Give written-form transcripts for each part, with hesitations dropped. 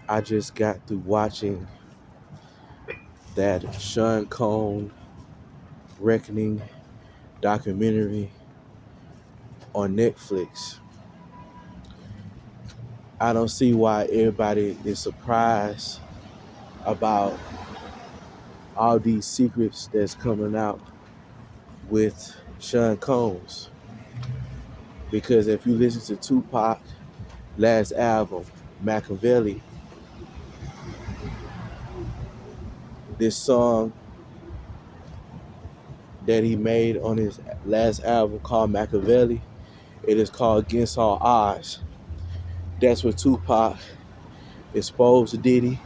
I just got through watching that Sean Combs Reckoning documentary on Netflix. I don't see why everybody is surprised about all these secrets that's coming out with Sean Combs. Because if you listen to Tupac last album, Machiavelli, this song that he made on his last album called Machiavelli, it is called Against All Odds. That's what Tupac exposed Diddy.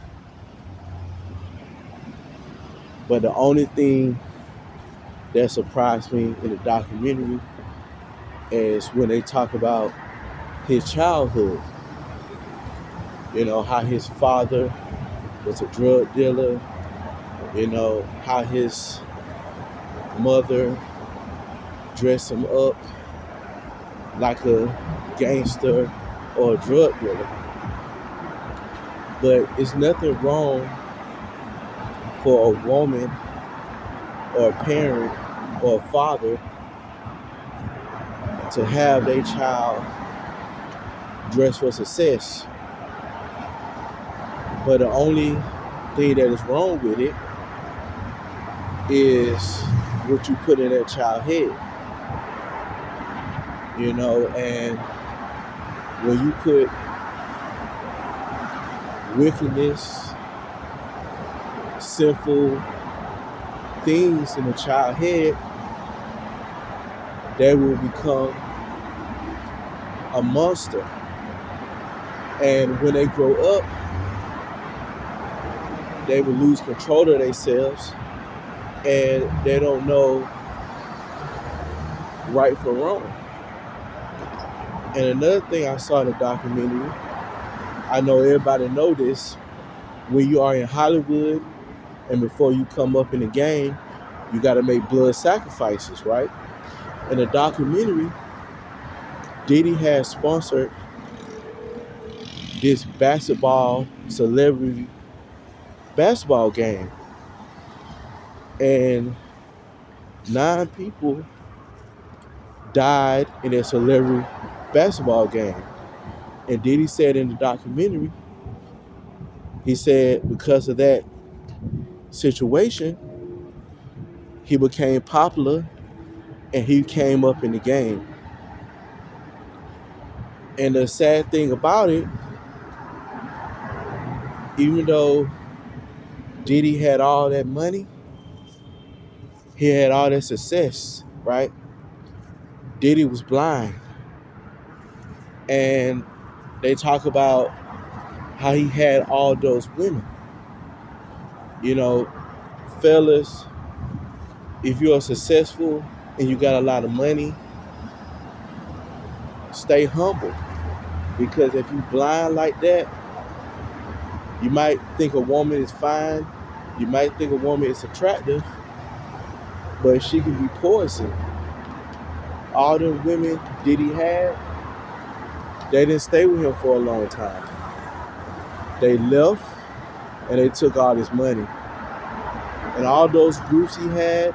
But the only thing that surprised me in the documentary is when they talk about his childhood. You know, how his father was a drug dealer, you know, how his mother dressed him up like a gangster or a drug dealer. But it's nothing wrong for a woman or a parent or a father to have their child dressed for success. But the only thing that is wrong with it is what you put in that child's head. You know, and when you put wickedness, sinful things in a child's head, they will become a monster. And when they grow up, they will lose control of themselves and they don't know right from wrong. And another thing I saw in the documentary, I know everybody know this, when you are in Hollywood and before you come up in the game, you got to make blood sacrifices, right? In the documentary, Diddy has sponsored this basketball celebrity basketball game, and 9 people died in a celebrity basketball game. And Diddy said in the documentary, he said because of that situation, he became popular and he came up in the game. And the sad thing about it, even though Diddy had all that money, he had all that success, right? Diddy was blind. And they talk about how he had all those women. You know, fellas, if you are successful and you got a lot of money, stay humble. Because if you blind like that, you might think a woman is fine, you might think a woman is attractive, but she can be poison. All the women Diddy had, they didn't stay with him for a long time. They left and they took all his money. And all those groups he had,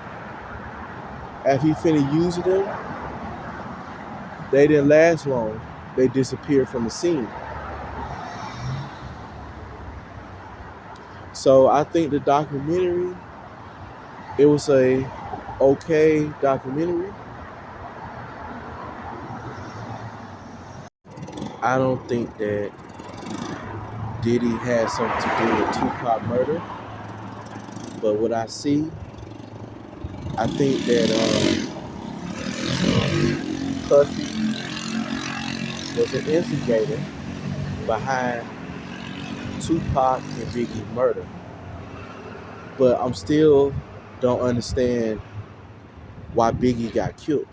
after he finished using them, they didn't last long. They disappeared from the scene. So I think the documentary, it was a okay documentary. I don't think that Diddy had something to do with Tupac murder, but what I see, I think that Puffy was an instigator behind Tupac and Biggie murder. But I'm still don't understand why Biggie got killed.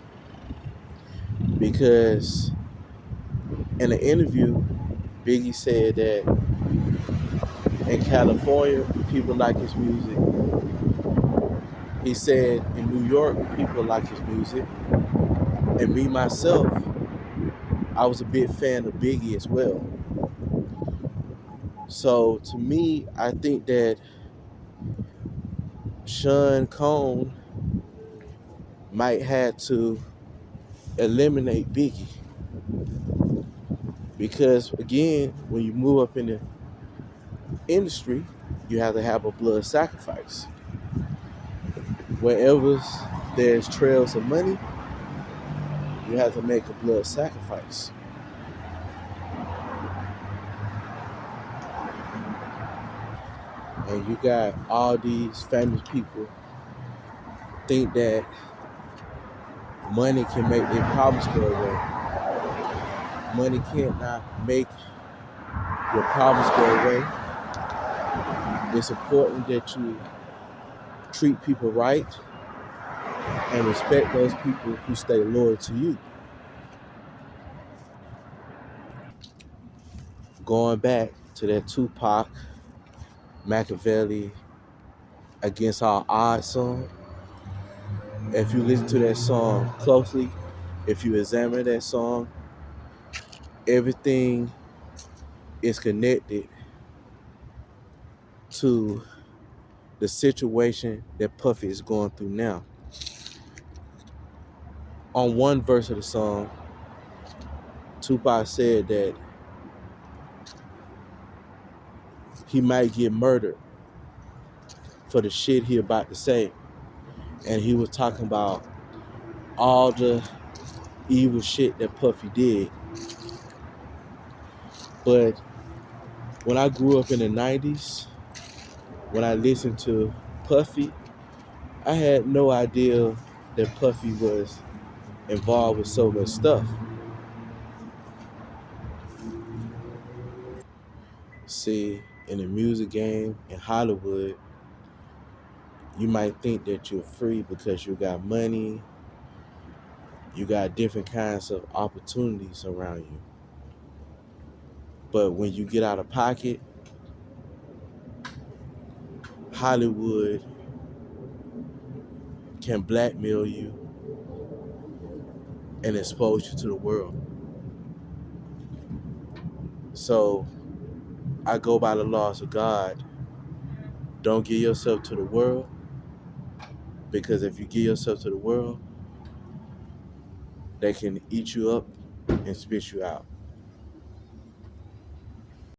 Because in an interview, Biggie said that in California, people like his music. He said in New York, people like his music. And me, myself, I was a big fan of Biggie as well. So to me, I think that Sean Combs might have to eliminate Biggie because again, when you move up in the industry, you have to have a blood sacrifice. Wherever there's trails of money, you have to make a blood sacrifice. And you got all these famous people think that money can make their problems go away. Money cannot make your problems go away. It's important that you treat people right and respect those people who stay loyal to you. Going back to that Tupac, Machiavelli, Against All Odds song, if you listen to that song closely, if you examine that song, everything is connected to the situation that Puffy is going through now. On one verse of the song, Tupac said that he might get murdered for the shit he about to say. And he was talking about all the evil shit that Puffy did. But when I grew up in the 90s, when I listened to Puffy, I had no idea that Puffy was involved with so much stuff. See, in the music game, in Hollywood, you might think that you're free because you got money, you got different kinds of opportunities around you. But when you get out of pocket, Hollywood can blackmail you and expose you to the world. So I go by the laws of God. Don't give yourself to the world, because if you give yourself to the world, they can eat you up and spit you out.